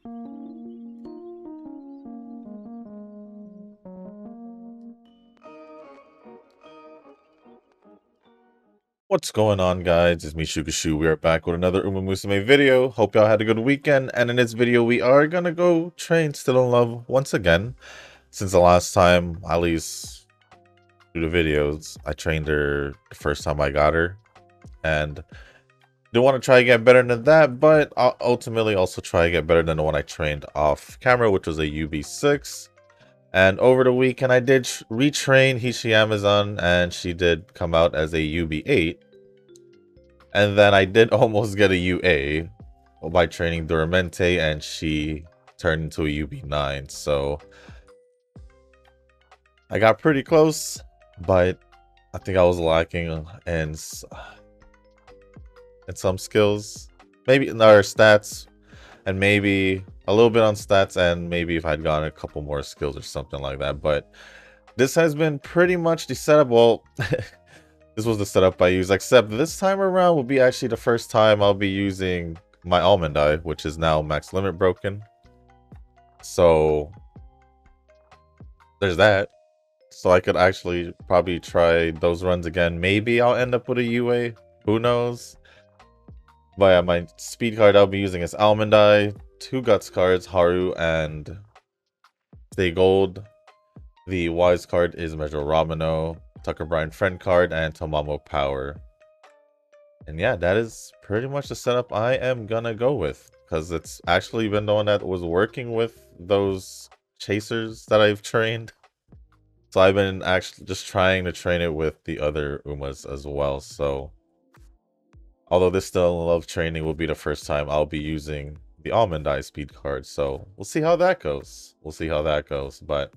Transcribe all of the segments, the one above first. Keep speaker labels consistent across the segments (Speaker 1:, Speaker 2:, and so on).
Speaker 1: What's going on, guys? It's me, Shukashu. We are back with another umamusume video. Hope y'all had a good weekend. And in this video, we are gonna go train Still in Love once again. Since the last time, at least through the videos, I trained her the first time I got her. And do want to try to get better than that, but I'll ultimately also try to get better than the one I trained off camera, which was a UB6. And over the weekend, I did retrain Hishi Amazon, and she did come out as a UB8. And then I did almost get a UA by training Duramente, and she turned into a UB9. So I got pretty close, but I think I was lacking in some skills, maybe in our stats, and maybe a little bit on stats, and maybe if I'd gotten a couple more skills or something like that. But this has been pretty much the setup. Well, this was the setup I used, except this time around will be actually the first time I'll be using my almond eye, which is now max limit broken. So there's that. So I could actually probably try those runs again. Maybe I'll end up with a UA. Who knows? But yeah, my speed card I'll be using is almond eye, 2 guts cards, Haru and Stay Gold. The wise card is Measure Ramino, Tucker Bryan friend card, and Tomamo Power. And yeah, that is pretty much the setup I am gonna go with, because it's actually been the one that was working with those chasers that I've trained. So I've been actually just trying to train it with the other Umas as well. So although this Still in Love training will be the first time I'll be using the almond eye speed card. So we'll see how that goes. But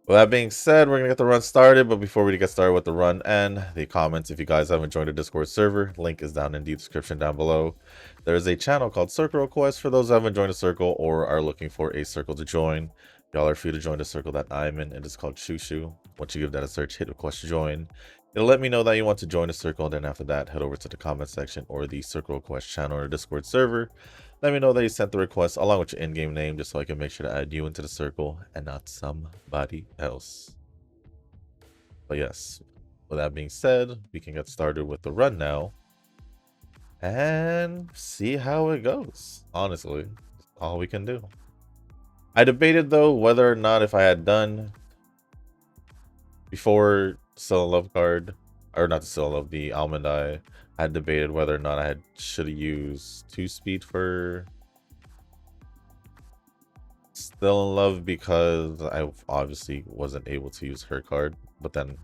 Speaker 1: with that being said, we're going to get the run started. But before we get started with the run and the comments, if you guys haven't joined the Discord server, link is down in the description down below. There is a channel called Circle Request for those who haven't joined a circle or are looking for a circle to join. Y'all are free to join the circle that I'm in. It is called Shushu. Once you give that a search, hit request to join. It'll let me know that you want to join the circle. And then after that, head over to the comment section or the Circle Request channel or Discord server. Let me know that you sent the request along with your in-game name, just so I can make sure to add you into the circle and not somebody else. But yes, with that being said, we can get started with the run now and see how it goes. Honestly, all we can do. I debated though whether or not if I had done before Still in Love card, or not the Still in Love, the Almond Eye, I had debated whether or not I should have used 2 speed for Still in Love, because I obviously wasn't able to use her card, but then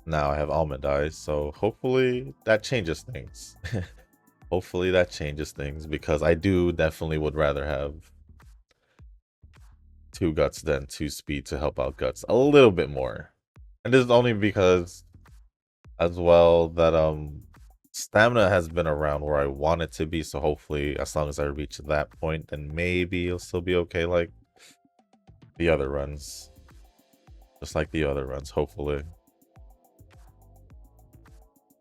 Speaker 1: now I have Almond Eye, so hopefully that changes things. Hopefully that changes things, because I do definitely would rather have 2 guts than 2 speed to help out guts a little bit more. And this is only because as well that stamina has been around where I want it to be, so hopefully as long as I reach that point, then maybe it'll still be okay like the other runs. Just like the other runs, hopefully.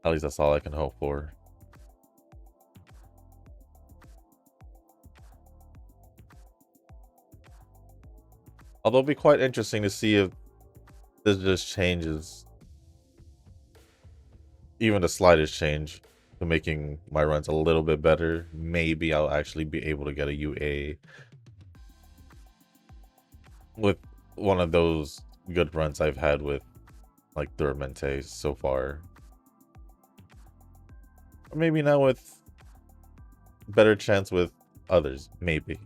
Speaker 1: At least that's all I can hope for. Although it'll be quite interesting to see if this just changes, even the slightest change, to making my runs a little bit better. Maybe I'll actually be able to get a UA with one of those good runs I've had with like Duramente so far. Or maybe not with better chance with others, maybe.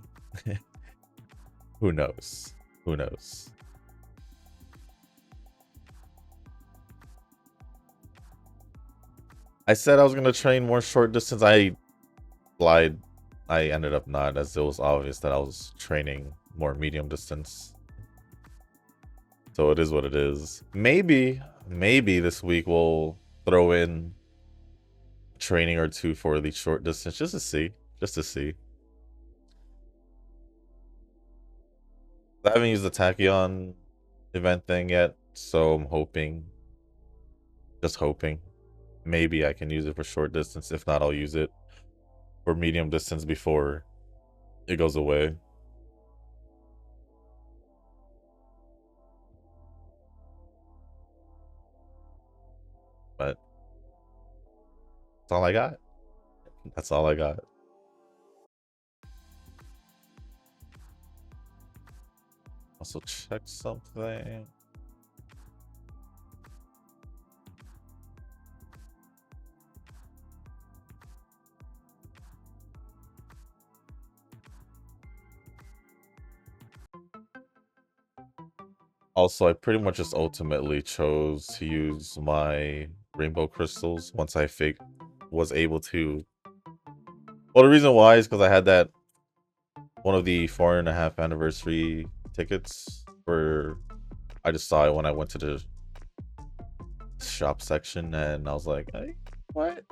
Speaker 1: Who knows? Who knows? I said I was gonna train more short distance. I lied. I ended up not, as it was obvious that I was training more medium distance. So it is what it is. Maybe this week we'll throw in training or 2 for the short distance, just to see. I haven't used the Tachyon event thing yet, so I'm hoping, just hoping, maybe I can use it for short distance. If not, I'll use it for medium distance before it goes away. But that's all I got. That's all I got. Also check something. Also, I pretty much just ultimately chose to use my rainbow crystals once I was able to. Well, the reason why is because I had that one of the 4.5 anniversary tickets where I just saw it when I went to the shop section, and I was like, hey, what?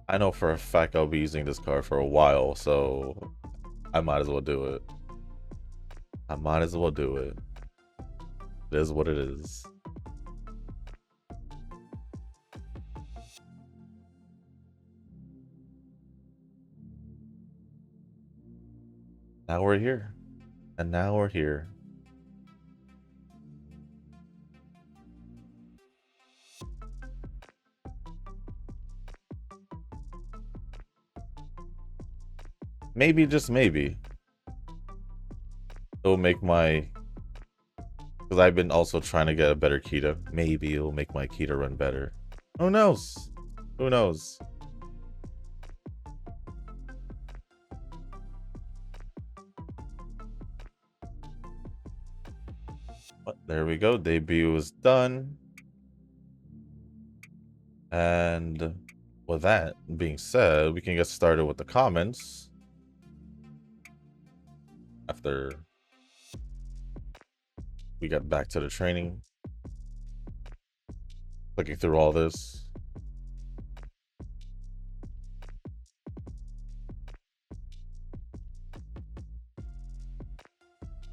Speaker 1: I know for a fact I'll be using this card for a while, so I might as well do it. I might as well do it. It is what it is. Now we're here. And now we're here. Maybe, just maybe, it'll make my... Because I've been also trying to get a better Kita. Maybe it'll make my Kita run better. Who knows? Who knows? But there we go. Debut is done. And with that being said, we can get started with the comments. After we get back to the training. Looking through all this.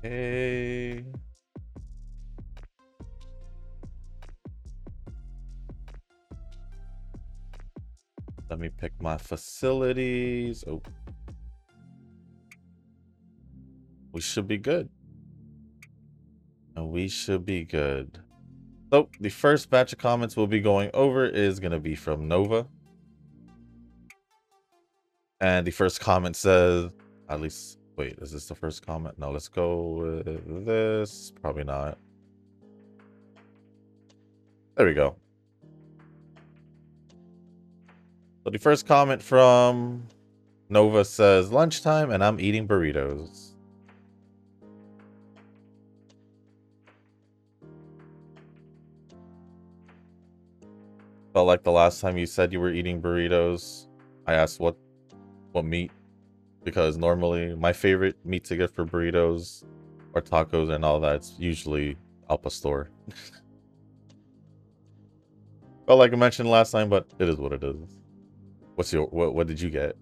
Speaker 1: Hey. Let me pick my facilities. Oh. We should be good. And we should be good. So, the first batch of comments we'll be going over is going to be from Nova. And the first comment says, at least, wait, is this the first comment? No, let's go with this. Probably not. There we go. So the first comment from Nova says, lunchtime and I'm eating burritos. Felt like the last time you said you were eating burritos, I asked what meat, because normally my favorite meat to get for burritos or tacos and all that's usually al pastor. Well, like I mentioned last time, but it is what it is. What's your what did you get?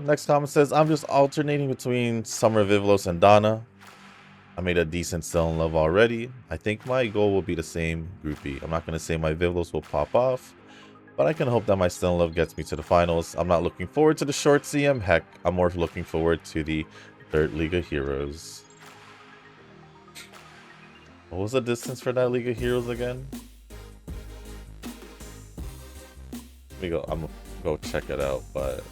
Speaker 1: Next comment says, I'm just alternating between Summer Vivlos and Donna. I made a decent still in love already. I think my goal will be the same groupie. I'm not going to say my Vivlos will pop off, but I can hope that my still in love gets me to the finals. I'm not looking forward to the short CM. Heck, I'm more looking forward to the third League of Heroes. What was the distance for that League of Heroes again? Let me go. I'm going to go check it out, but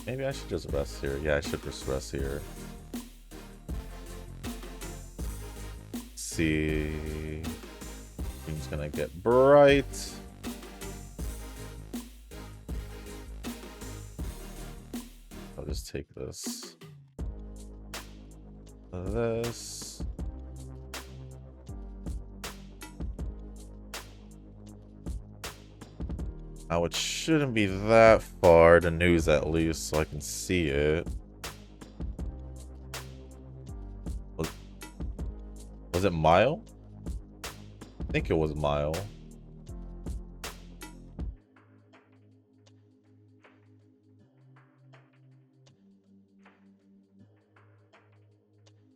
Speaker 1: maybe I should just rest here. Yeah, I should just rest here. See, things gonna get bright. I'll just take this. This. Now it shouldn't be that far, the news at least, so I can see it. Was it Mile? I think it was Mile.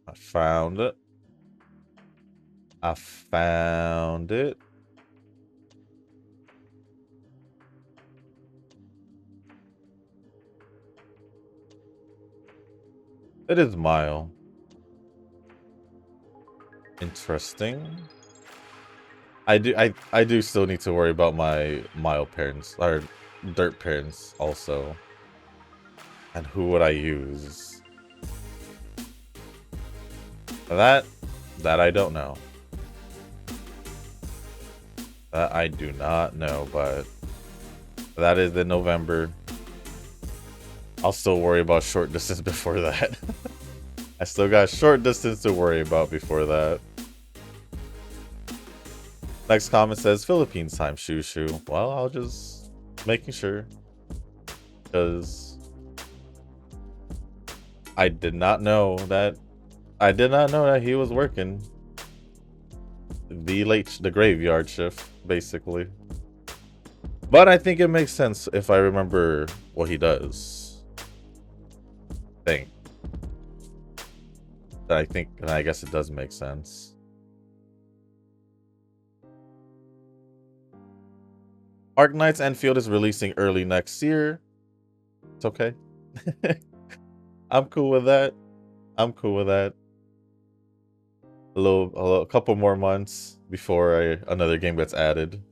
Speaker 1: I found it. I found it. It is Mile. Interesting. I do still need to worry about my Mile parents or Dirt parents also. And who would I use? That I don't know. That I do not know, but that is in November. I'll still worry about short distance before that. I still got short distance to worry about before that. Next comment says Philippines time, shoo shoo. Well, I'll just making sure. Because I did not know that he was working the graveyard shift, basically. But I think it makes sense if I remember what he does. I guess it does make sense. Arknights Enfield is releasing early next year. It's okay. I'm cool with that. I'm cool with that. A couple more months before another game gets added.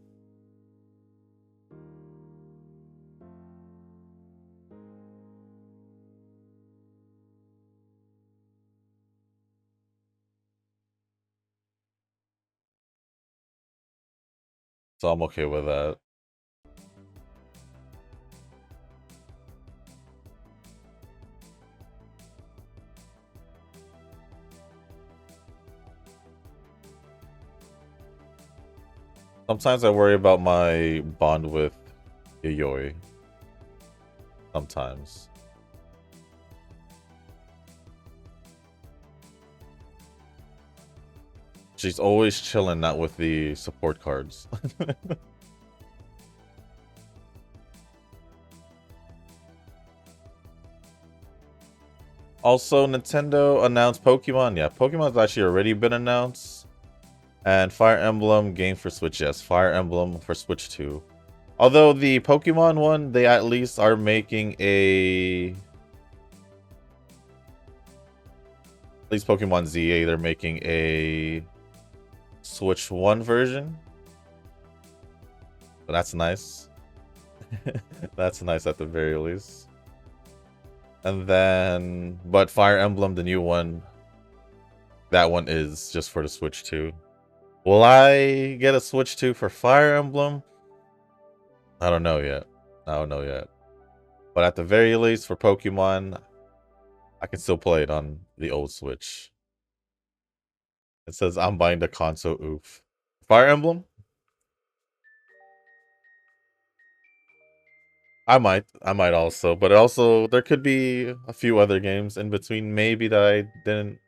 Speaker 1: So I'm okay with that. Sometimes I worry about my bond with Yayoi. Sometimes. She's always chilling, not with the support cards. Also, Nintendo announced Pokemon. Yeah, Pokemon's actually already been announced. And Fire Emblem game for Switch. Yes, Fire Emblem for Switch 2. Although the Pokemon one, they at least are making at least Pokemon ZA, they're making a Switch 1 version. But that's nice. That's nice at the very least. And then, but Fire Emblem, the new one, that one is just for the Switch 2. Will I get a Switch 2 for Fire Emblem? I don't know yet. But at the very least, for Pokemon, I can still play it on the old Switch. It says I'm buying the console. Oof. Fire Emblem? I might also, but also there could be a few other games in between maybe that I didn't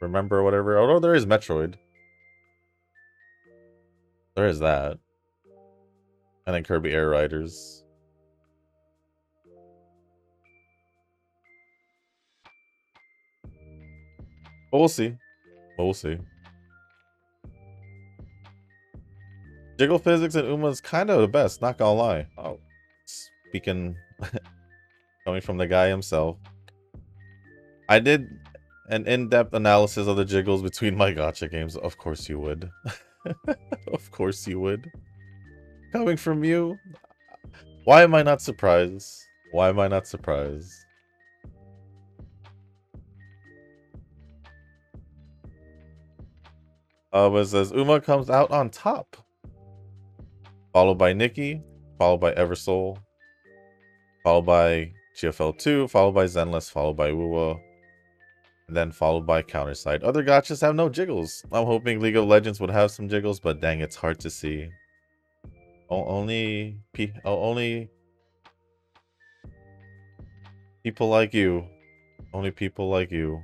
Speaker 1: remember or whatever. Although there is Metroid. There is that. And then Kirby Air Riders. But we'll see. We'll see. Jiggle physics and Uma's kind of the best, not gonna lie. Oh, speaking coming from the guy himself. I did an in-depth analysis of the jiggles between my gacha games. Of course you would. Of course you would. Coming from you, why am I not surprised? Why am I not surprised? But it says Uma comes out on top. Followed by Nikki, followed by Eversoul, followed by GFL2, followed by Zenless, followed by Wuwa, and then followed by Counterside. Other gachas have no jiggles. I'm hoping League of Legends would have some jiggles, but dang, it's hard to see. Only people like you. Only people like you.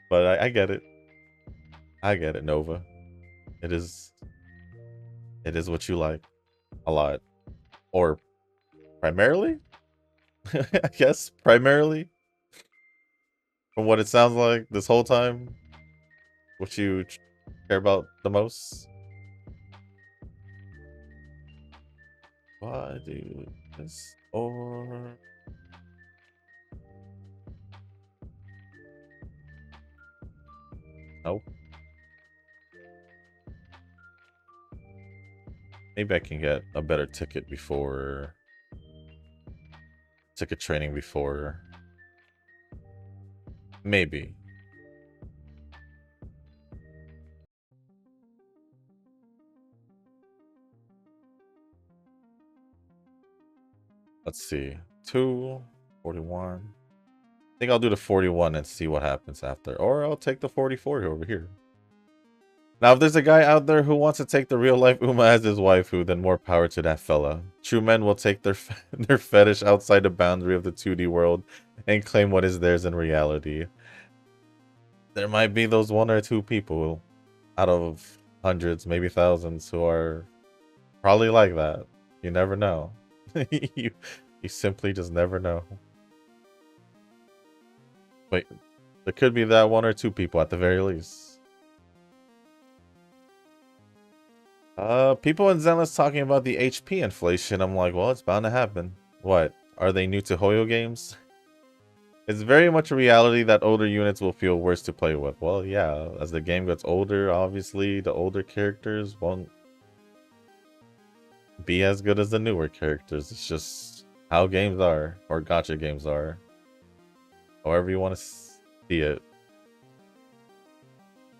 Speaker 1: But I get it. I get it, Nova. It is what you like. A lot. Or primarily? I guess primarily. From what it sounds like this whole time, what you care about the most? Why do this or nope? Maybe I can get a better ticket training before. Maybe. Let's see. 241. I think I'll do the 41 and see what happens after. Or I'll take the 44 over here. Now, if there's a guy out there who wants to take the real-life Uma as his waifu, then more power to that fella. True men will take their their fetish outside the boundary of the 2D world and claim what is theirs in reality. There might be those one or two people out of hundreds, maybe thousands, who are probably like that. You never know. you simply just never know. Wait, there could be that one or two people at the very least. People in Zenless talking about the HP inflation. I'm like, well, it's bound to happen. What? Are they new to Hoyo games? It's very much a reality that older units will feel worse to play with. Well, yeah, as the game gets older, obviously, the older characters won't be as good as the newer characters. It's just how games are, or gacha games are. However you want to see it.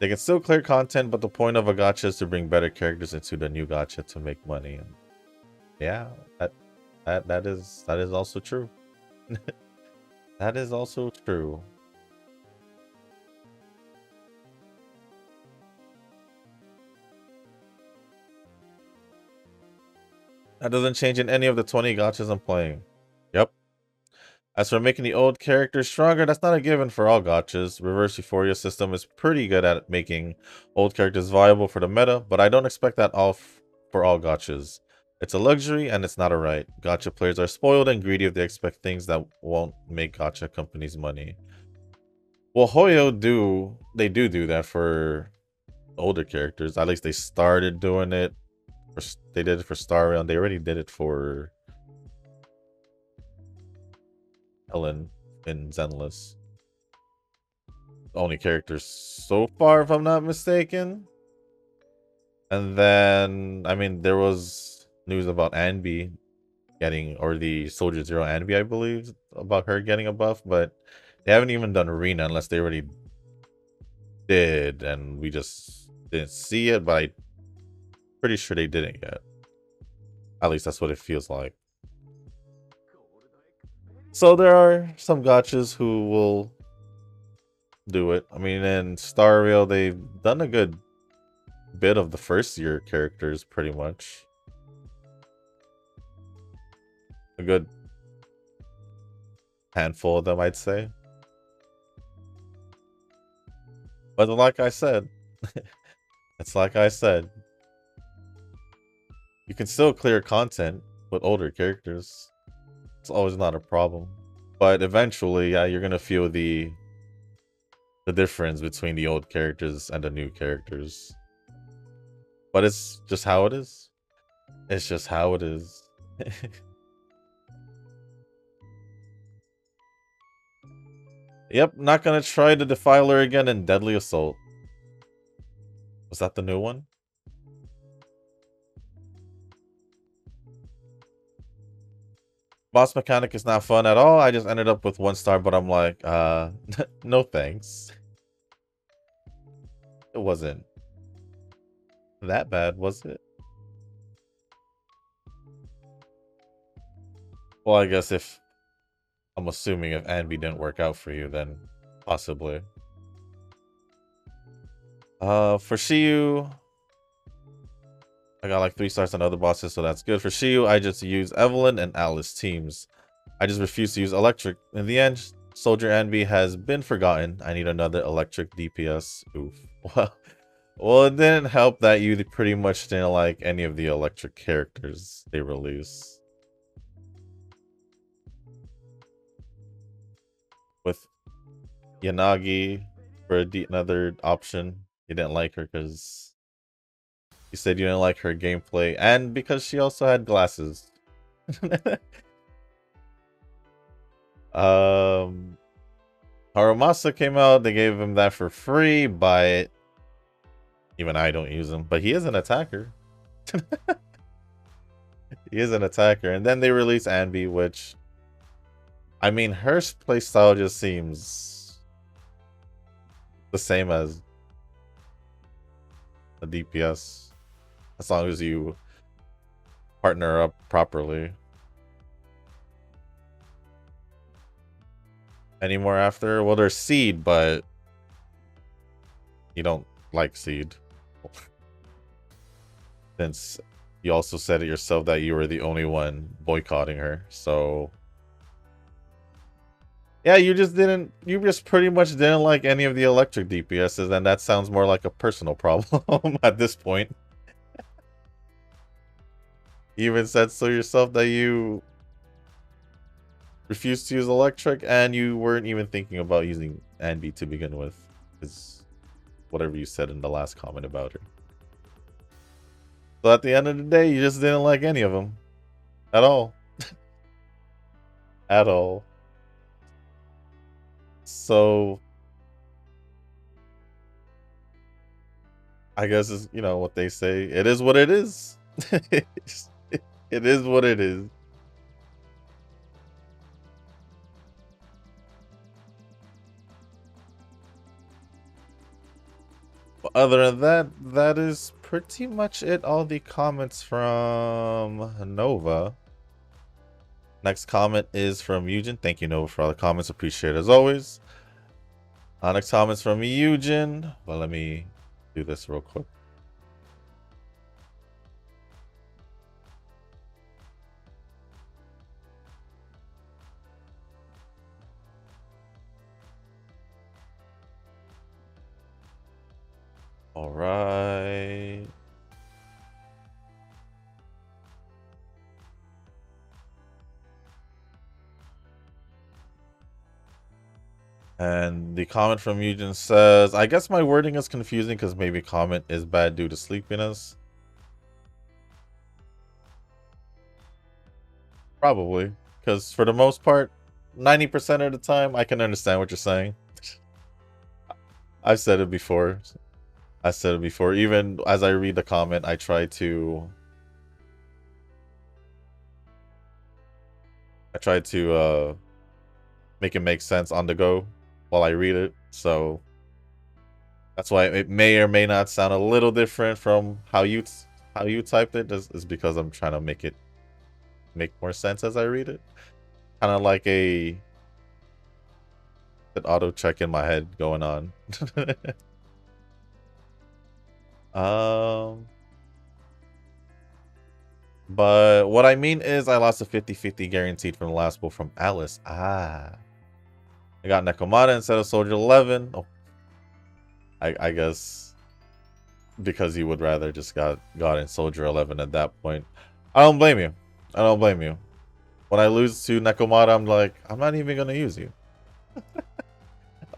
Speaker 1: They can still clear content, but the point of a gacha is to bring better characters into the new gacha to make money. And yeah, that is also true. That is also true. That doesn't change in any of the 20 gachas I'm playing. Yep. As for making the old characters stronger, that's not a given for all gachas. Reverse Euphoria system is pretty good at making old characters viable for the meta, but I don't expect that for all gachas. It's a luxury and it's not a right. Gacha players are spoiled and greedy if they expect things that won't make gacha companies money. Well, Hoyo do that for older characters. At least they started doing it. They did it for Star Rail, and they already did it for Ellen in Zenless. Only characters so far, if I'm not mistaken. And then, I mean, there was news about Anbi getting, or the Soldier Zero Anbi, I believe, about her getting a buff, but they haven't even done Arena unless they already did, and we just didn't see it, but I'm pretty sure they didn't yet. At least that's what it feels like. So there are some gachas who will do it. I mean, in Star Rail, they've done a good bit of the first year characters, pretty much. A good handful of them, I'd say. But like I said, it's like I said, you can still clear content with older characters. It's always not a problem. But eventually, yeah, you're gonna feel the difference between the old characters and the new characters. But it's just how it is. It's just how it is. Yep, not gonna try the Defiler again in Deadly Assault. Was that the new one? Boss mechanic is not fun at all. I just ended up with 1 star, but I'm like, no thanks. It wasn't that bad, was it? Well, I guess I'm assuming if Anbi didn't work out for you, then possibly. For Shiyu, I got like 3 stars on other bosses, so that's good. For Shiyu, I just use Evelyn and Alice teams. I just refuse to use Electric. In the end, Soldier Anbi has been forgotten. I need another Electric DPS. Oof. Well, it didn't help that you pretty much didn't like any of the Electric characters they release. Yanagi for another option. You didn't like her because you said you didn't like her gameplay, and because she also had glasses. Haramasa came out, they gave him that for free, but even I don't use him. But he is an attacker. He is an attacker. And then they released Anby, which, I mean, her playstyle just seems the same as a DPS, as long as you partner up properly. Any more after? Well, there's Seed, but you don't like Seed. Since you also said it yourself that you were the only one boycotting her, so yeah, you just pretty much didn't like any of the electric DPSs, and that sounds more like a personal problem at this point. You even said so yourself that you refused to use electric, and you weren't even thinking about using Anby to begin with, is whatever you said in the last comment about her. So at the end of the day, you just didn't like any of them. At all. At all. So I guess it's, you know, what they say. It is what it is. It is what it is. But other than that, that is pretty much it. All the comments from Nova. Next comment is from Eugen. Thank you, Nova, for all the comments. Appreciate it as always. Next comments from Eugen. Well, let me do this real quick. All right. And the comment from Eugen says, I guess my wording is confusing because maybe comment is bad due to sleepiness. Probably. Because for the most part, 90% of the time, I can understand what you're saying. I've said it before. I said it before. Even as I read the comment, I try to make it make sense on the go while I read it. So that's why it may or may not sound a little different from how you typed it. Is because I'm trying to make it make more sense as I read it. Kind of like an auto check in my head going on. But what I mean is I lost a 50-50 guaranteed from the last pull from Alice. I got Nekomata instead of Soldier 11. Oh, I guess because you would rather just got in Soldier 11 at that point. I don't blame you. I don't blame you. When I lose to Nekomata, I'm like, I'm not even going to use you. I'm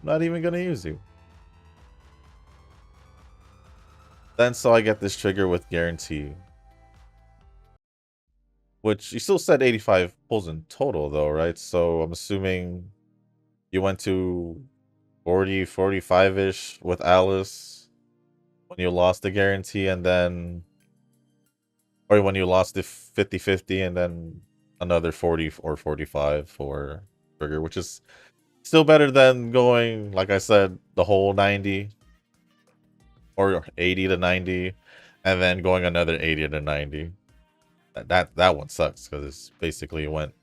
Speaker 1: not even going to use you. Then so I get this trigger with guarantee. Which you still said 85 pulls in total though, right? So I'm assuming you went to 40, 45-ish with Alice when you lost the guarantee, and then, or when you lost the 50-50, and then another 40 or 45 for trigger, which is still better than going, like I said, the whole 90 or 80 to 90, and then going another 80 to 90. That one sucks because it's basically went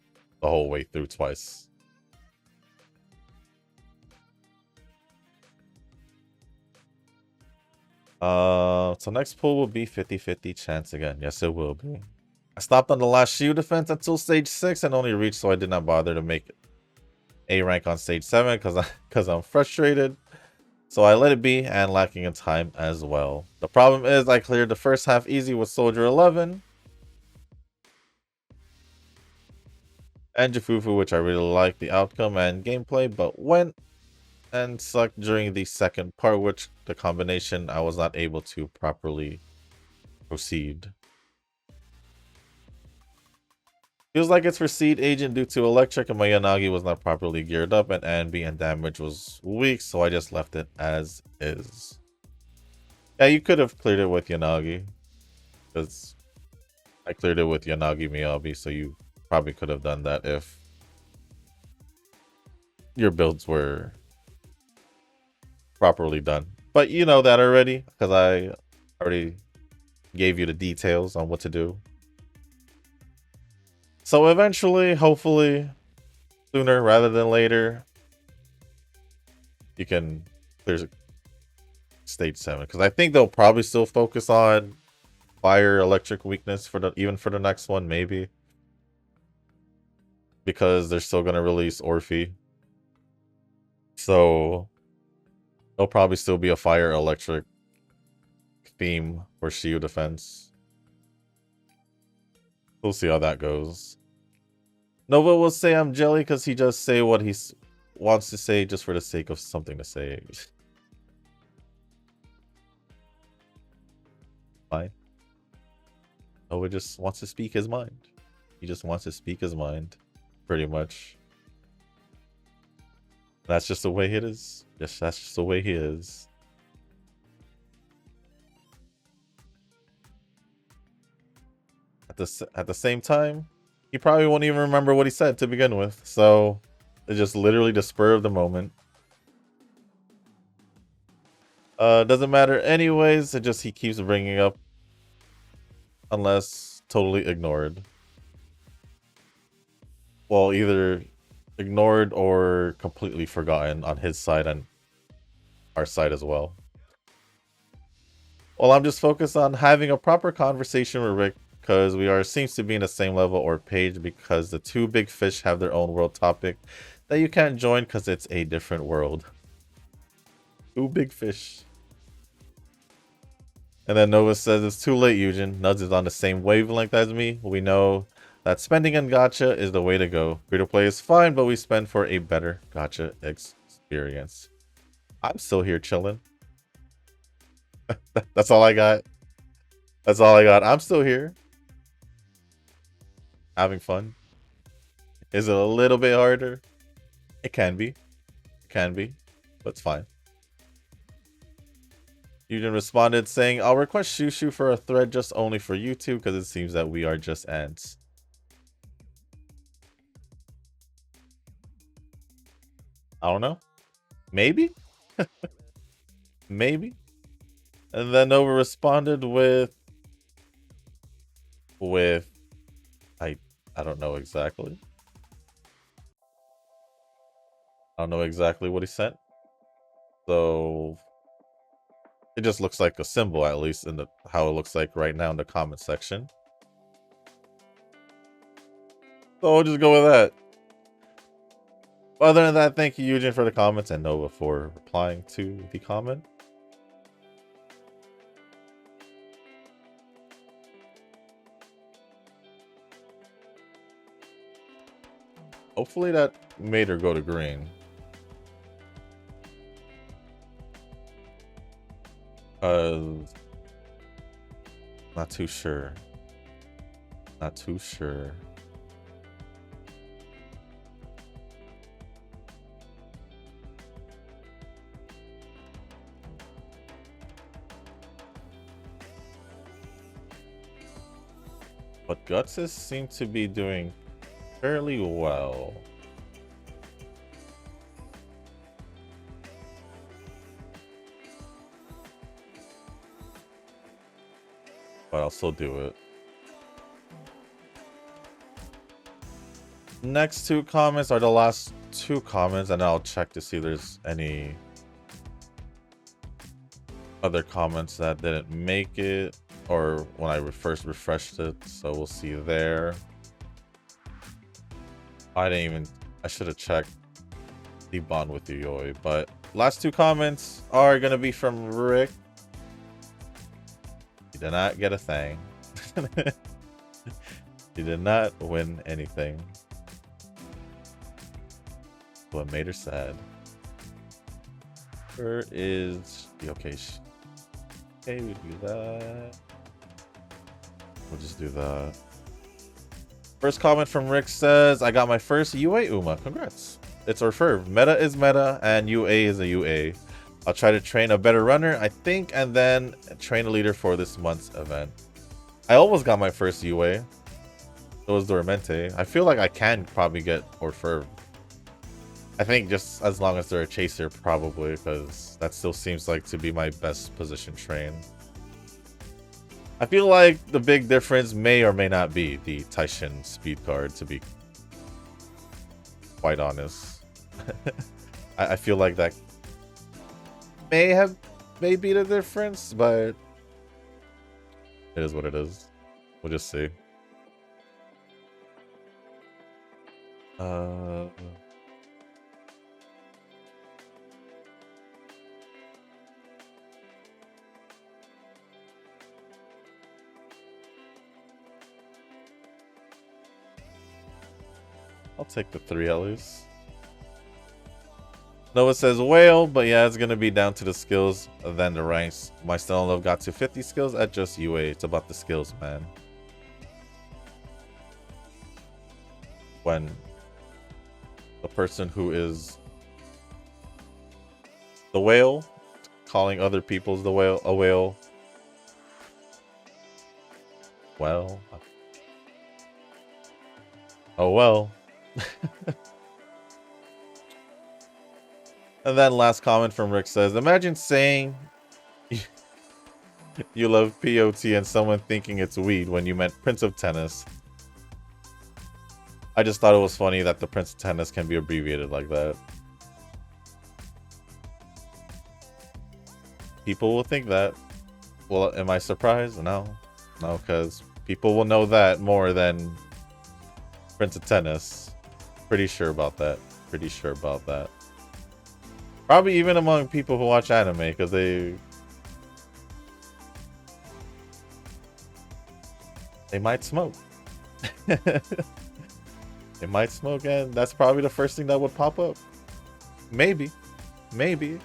Speaker 1: the whole way through twice. So next pull will be 50-50 chance again. Yes, it will be. I stopped on the last shield defense until stage 6 and only reached, so I did not bother to make A rank on stage 7 because I'm frustrated. So I let it be and lacking in time as well. The problem is I cleared the first half easy with Soldier 11 and Jafufu, which I really liked the outcome and gameplay, but went and sucked during the second part, which the combination I was not able to properly proceed. Feels like it's for Seed Agent due to electric, and my Yanagi was not properly geared up, and Anbi and damage was weak, so I just left it as is. Yeah, you could have cleared it with Yanagi, because I cleared it with Yanagi Miyabi, so you probably could have done that if your builds were properly done. But you know that already, because I already gave you the details on what to do. So eventually, hopefully, sooner rather than later, you can clear stage 7. Because I think they'll probably still focus on fire electric weakness for the even for the next one, maybe. Because they're still gonna release Orphe. So there'll probably still be a fire electric theme for Shield defense. We'll see how that goes. Nova will say I'm jelly because he just say what he wants to say just for the sake of something to say. Fine. Nova just wants to speak his mind. He just wants to speak his mind, pretty much. That's just the way it is. That's just the way he is. At the same time, he probably won't even remember what he said to begin with. So it's just literally the spur of the moment. Doesn't matter anyways. It just he keeps bringing up unless totally ignored. Well, either ignored or completely forgotten on his side and our side as well. Well, I'm just focused on having a proper conversation with Rick because we seems to be in the same level or page because the two big fish have their own world topic that you can't join because it's a different world. Two big fish. And then Nova says, it's too late, Eugen. Nuds is on the same wavelength as me. We know that spending on gacha is the way to go. Free to play is fine, but we spend for a better gacha experience. I'm still here chilling. That's all I got. That's all I got. I'm still here. Having fun. Is it a little bit harder? It can be. It can be. But it's fine. Eugen responded saying, I'll request Shushu for a thread just only for YouTube because it seems that we are just ants. I don't know. Maybe? Maybe? And then Nova responded with I don't know exactly. I don't know exactly what he sent. So it just looks like a symbol, at least in how it looks like right now in the comment section. So I'll just go with that. Other than that, thank you, Eugen, for the comments and Nova for replying to the comment. Hopefully that made her go to green. Not too sure. Not too sure. But Gutses seem to be doing fairly well. But I'll still do it. Next two comments are the last two comments, and I'll check to see if there's any other comments that didn't make it, or when I first refreshed it, so we'll see there. I should have checked the bond with Yuyoi, but last two comments are gonna be from Rick. He did not get a thing. He did not win anything. What made her sad. Where is the occasion? Okay, we do that. We'll just do that. First comment from Rick says, I got my first UA Uma. Congrats. It's Orfurv. Meta is meta and UA is a UA. I'll try to train a better runner, I think, and then train a leader for this month's event. I almost got my first UA. It was Dormente. I feel like I can probably get Orfurv. I think just as long as they're a chaser, probably, because that still seems like to be my best position train. I feel like the big difference may or may not be the Taishin speed card, to be quite honest. I feel like that may be the difference, but it is what it is. We'll just see. I'll take the 3 at least. Noah says whale, but yeah, it's gonna be down to the skills than the ranks. My Stone Love got to 50 skills at just UA. It's about the skills, man. When the person who is the whale calling other people's the whale a whale. Well. Oh well. And then last comment from Rick says, imagine saying you love POT and someone thinking it's weed when you meant Prince of Tennis. I just thought it was funny that the Prince of Tennis can be abbreviated like that. People will think that. Well, am I surprised? No. No, because people will know that more than Prince of Tennis. Pretty sure about that. Pretty sure about that. Probably even among people who watch anime, because they might smoke. They might smoke, and that's probably the first thing that would pop up. Maybe. Maybe.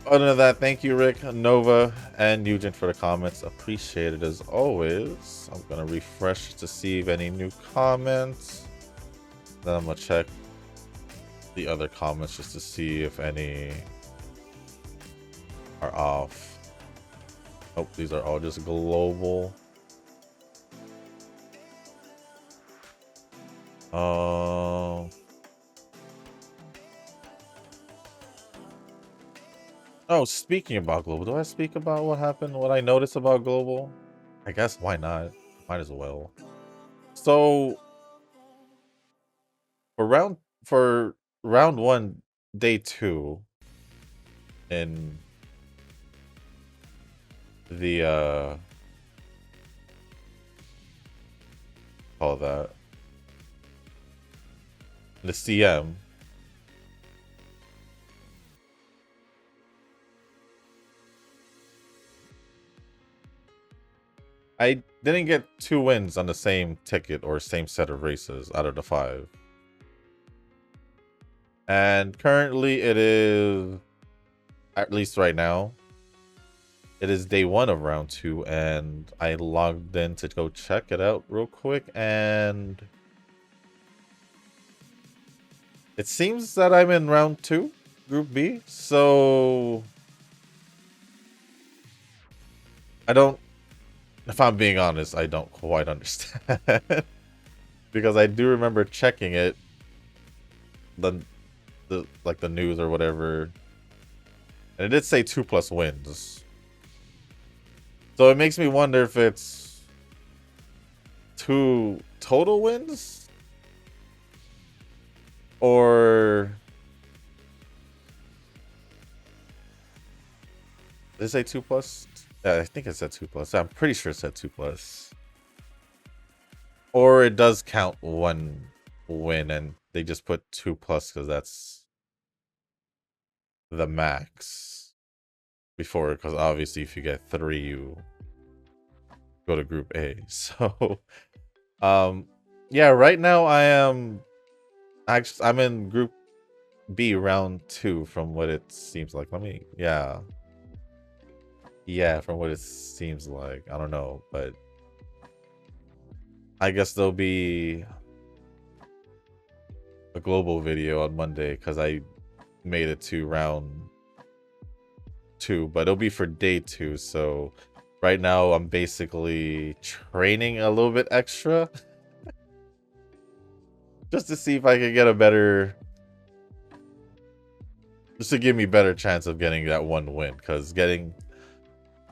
Speaker 1: Other than that, thank you, Rick, Nova, and Eugen for the comments. Appreciate it as always. I'm going to refresh to see if any new comments. Then I'm going to check the other comments just to see if any are off. Oh, these are all just global. Oh, speaking about global, do I speak about what happened, what I noticed about global? I guess why not? Might as well. So for round 1, day 2 in the call that the CM. I didn't get 2 wins on the same ticket or same set of races out of the 5. And currently it is, at least right now, it is day 1 of round 2, and I logged in to go check it out real quick, and it seems that I'm in round 2, Group B, so I don't, if I'm being honest, I don't quite understand. Because I do remember checking it, the like the news or whatever, and it did say 2+ wins. So it makes me wonder if it's 2 total wins, or did it say 2+? Yeah, I think it said 2+. I'm pretty sure it said 2+. Or it does count 1 win and they just put 2+ because that's the max before, because obviously if you get 3 you go to Group A. So yeah, right now I am Actually, I'm in group B round 2 from what it seems like. Let me, yeah. Yeah, from what it seems like. I don't know, but I guess there'll be a global video on Monday because I made it to round 2, but it'll be for day 2. So right now I'm basically training a little bit extra just to see if I can get a better, just to give me better chance of getting that one win, because getting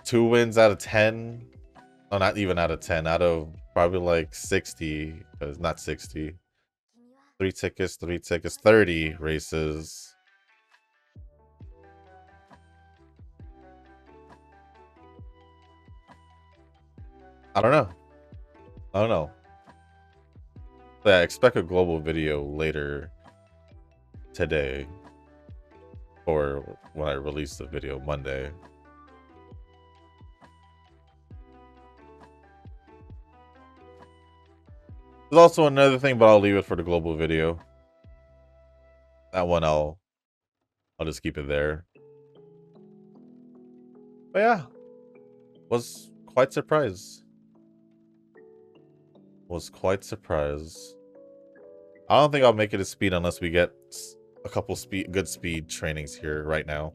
Speaker 1: 2 wins out of 10, no, not even out of 10, out of probably like 60, because not 60, 3 tickets, 30 races. I don't know. I don't know. But yeah, expect a global video later today, or when I release the video Monday. There's also another thing, but I'll leave it for the global video. That one I'll just keep it there. But yeah, was quite surprised. Was quite surprised. I don't think I'll make it a speed unless we get a couple good speed trainings here right now.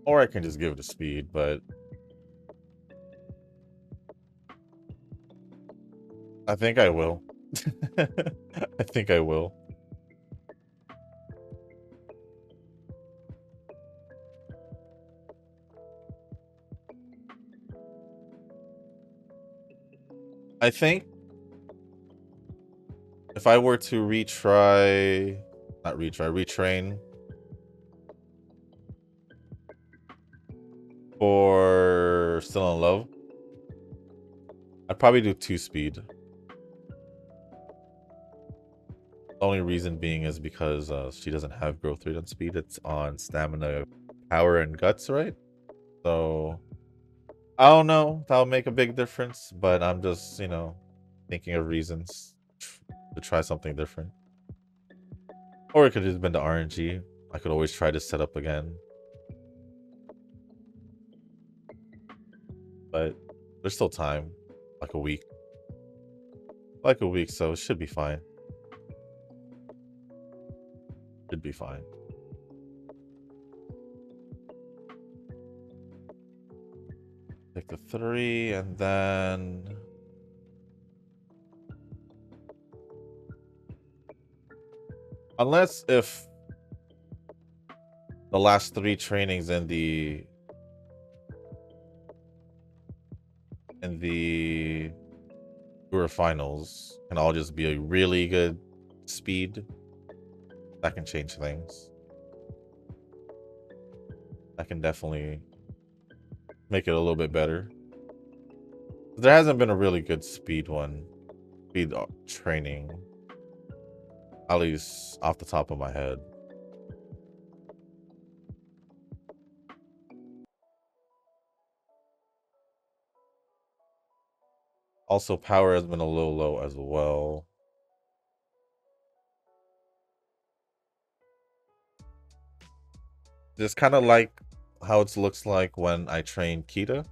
Speaker 1: Or I can just give it a speed, but I think I will. I think I will. I think if I were to retrain for Still in Love, I'd probably do 2 speed. The only reason being is because she doesn't have growth rate on speed. It's on stamina, power, and guts, right? So I don't know if that'll make a big difference, but I'm just, thinking of reasons to try something different. Or it could have just been the RNG. I could always try to set up again. But there's still time. Like a week. Like a week, so it should be fine. Should be fine. Take the 3 and then... Unless if the last 3 trainings in the Tour Finals can all just be a really good speed, that can change things. That can definitely make it a little bit better. There hasn't been a really good speed training, at least off the top of my head. Also, power has been a little low as well. Just kind of like how it looks like when I train Kita.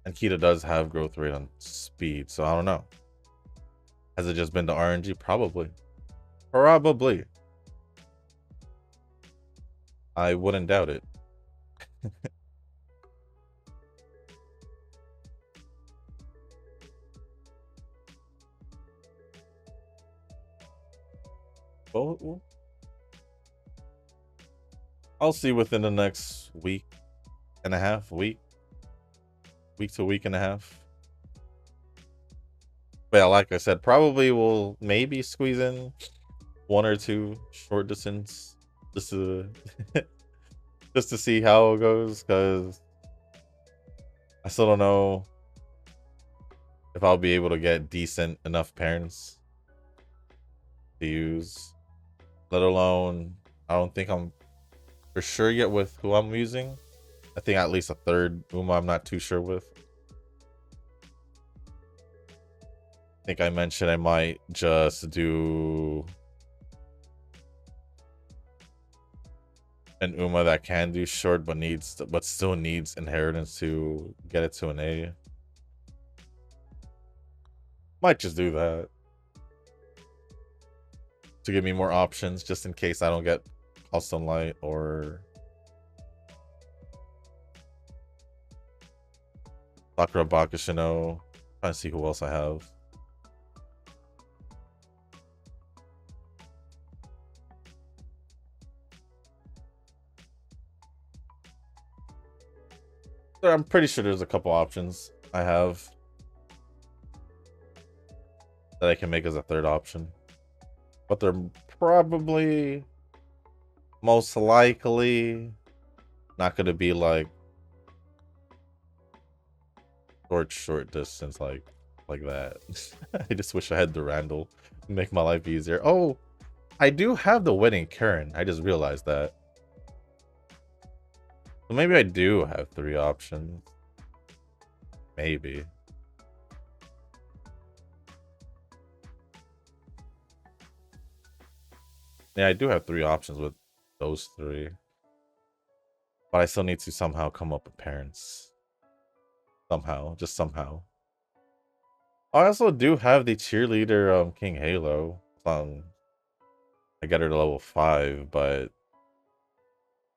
Speaker 1: And Kita does have growth rate on speed, so I don't know. Has it just been the RNG? Probably. Probably. I wouldn't doubt it. Well, I'll see within the next week and a half, week to week and a half. But yeah, like I said, probably will maybe squeeze in 1 or 2 short distance just to just to see how it goes, because I still don't know if I'll be able to get decent enough parents to use, let alone I don't think I'm for sure yet with who I'm using. I think at least a third Uma I'm not too sure with. I think I mentioned I might just do an Uma that can do short but still needs inheritance to get it to an A. Might just do that to give me more options just in case I don't get Call Sunlight or Sakura Bakushino. Trying to see who else I have. I'm pretty sure there's a couple options I have that I can make as a third option. But they're probably most likely not going to be like short distance like that. I just wish I had Durandal. Make my life easier. Oh, I do have the Wedding Karen. I just realized that. So maybe I do have 3 options. Maybe. Yeah, I do have 3 options with those 3. But I still need to somehow come up with parents. Somehow. Just somehow. I also do have the cheerleader King Halo. I get her to level 5, but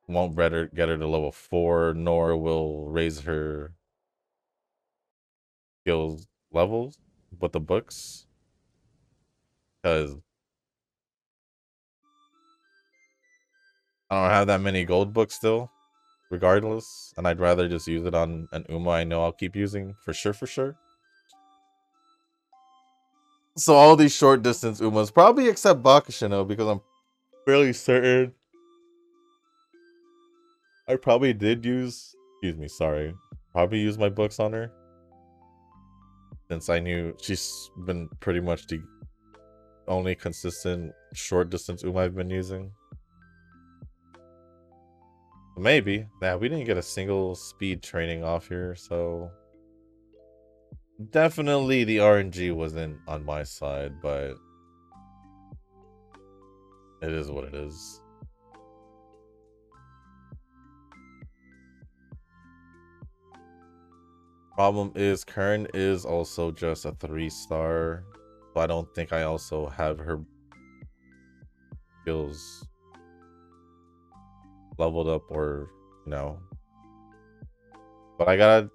Speaker 1: won't get her to level 4, nor will raise her skills levels with the books. Because I don't have that many gold books still, regardless. And I'd rather just use it on an Uma I know I'll keep using for sure, for sure. So all these short distance Umas, probably except Bakushino, because I'm fairly certain I probably did use, excuse me, sorry, probably use my books on her. Since I knew she's been pretty much the only consistent short distance Uma I've been using. Maybe. Yeah, we didn't get a single speed training off here, so definitely the RNG wasn't on my side, but it is what it is. Problem is, Kern is also just a 3-star, so I don't think I also have her skills leveled up or, you know. But I gotta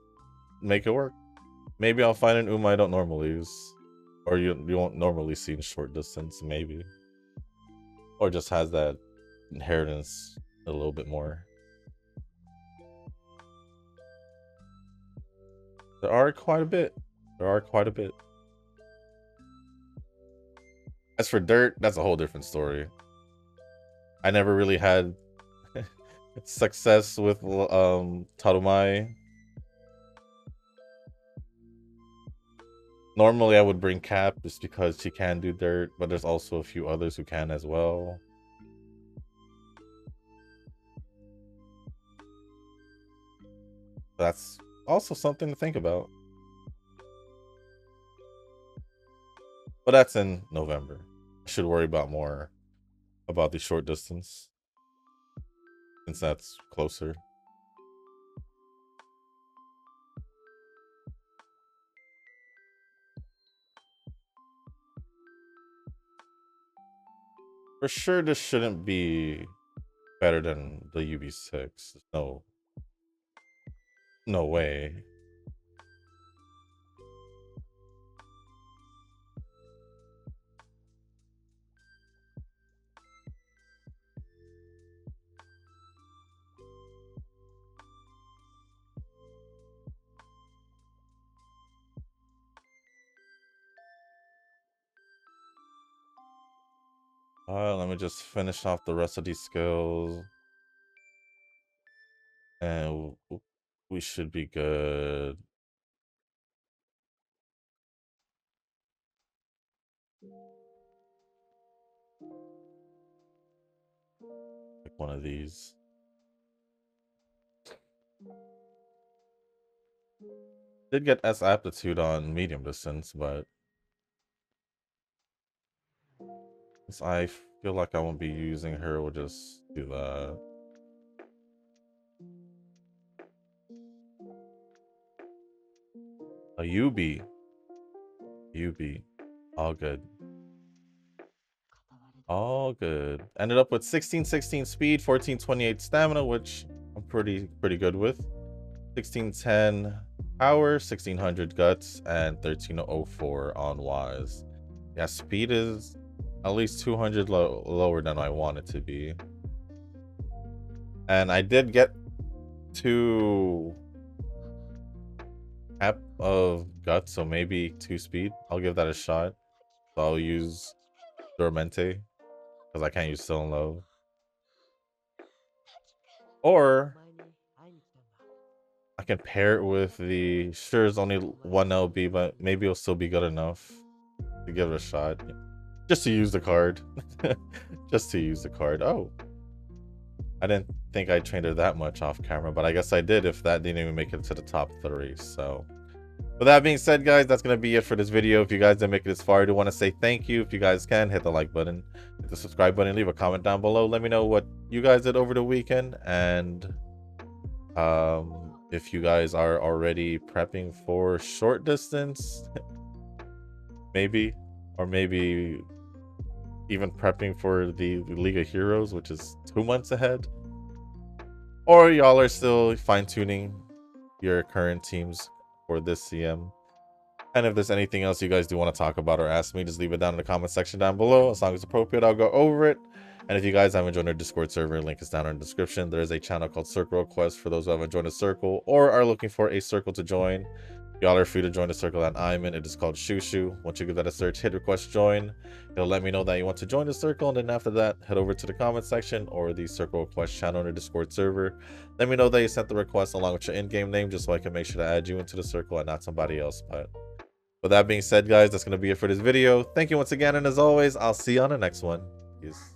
Speaker 1: make it work. Maybe I'll find an Uma I don't normally use. Or you won't normally see in short distance, maybe. Or just has that inheritance a little bit more. There are quite a bit. There are quite a bit. As for dirt, that's a whole different story. I never really had success with Tarumai. Normally I would bring Cap just because she can do dirt, but there's also a few others who can as well. That's also something to think about. But that's in November. I should worry about more about the short distance, since that's closer. For sure, this shouldn't be better than the UB6. No way. Let me just finish off the rest of these skills. And we should be good. Like one of these. Did get S aptitude on medium distance, but since I feel like I won't be using her, we'll just do that. A UB. UB. All good. All good. Ended up with 1616 speed, 1428 stamina, which I'm pretty good with. 1610 power, 1600 guts, and 1304 on wise. Yeah, speed is at least 200 lower than I want it to be. And I did get 2 cap of guts, so maybe 2 speed. I'll give that a shot. So I'll use Dormente because I can't use Still in Love. Or I can pair it with the sure it's only 1 LB, but maybe it'll still be good enough to give it a shot. Just to use the card. Just to use the card. Oh. I didn't think I trained her that much off camera, but I guess I did if that didn't even make it to the top 3. So with that being said, guys, that's going to be it for this video. If you guys didn't make it this far, I do want to say thank you. If you guys can, hit the like button, hit the subscribe button, leave a comment down below. Let me know what you guys did over the weekend. And if you guys are already prepping for short distance, maybe, or maybe even prepping for the League of Heroes, which is 2 months ahead. Or y'all are still fine-tuning your current teams for this CM. And if there's anything else you guys do want to talk about or ask me, just leave it down in the comment section down below. As long as appropriate, I'll go over it. And if you guys haven't joined our Discord server, link is down in the description. There is a channel called Circle Request for those who haven't joined a circle or are looking for a circle to join. Y'all are free to join the circle that I'm in. It is called Shushu. Once you give that a search, hit request join. It'll let me know that you want to join the circle, and then after that, head over to the comment section or the circle request channel in the Discord server. Let me know that you sent the request along with your in-game name, just so I can make sure to add you into the circle and not somebody else. But with that being said, guys, that's going to be it for this video. Thank you once again, and as always, I'll see you on the next one. Peace.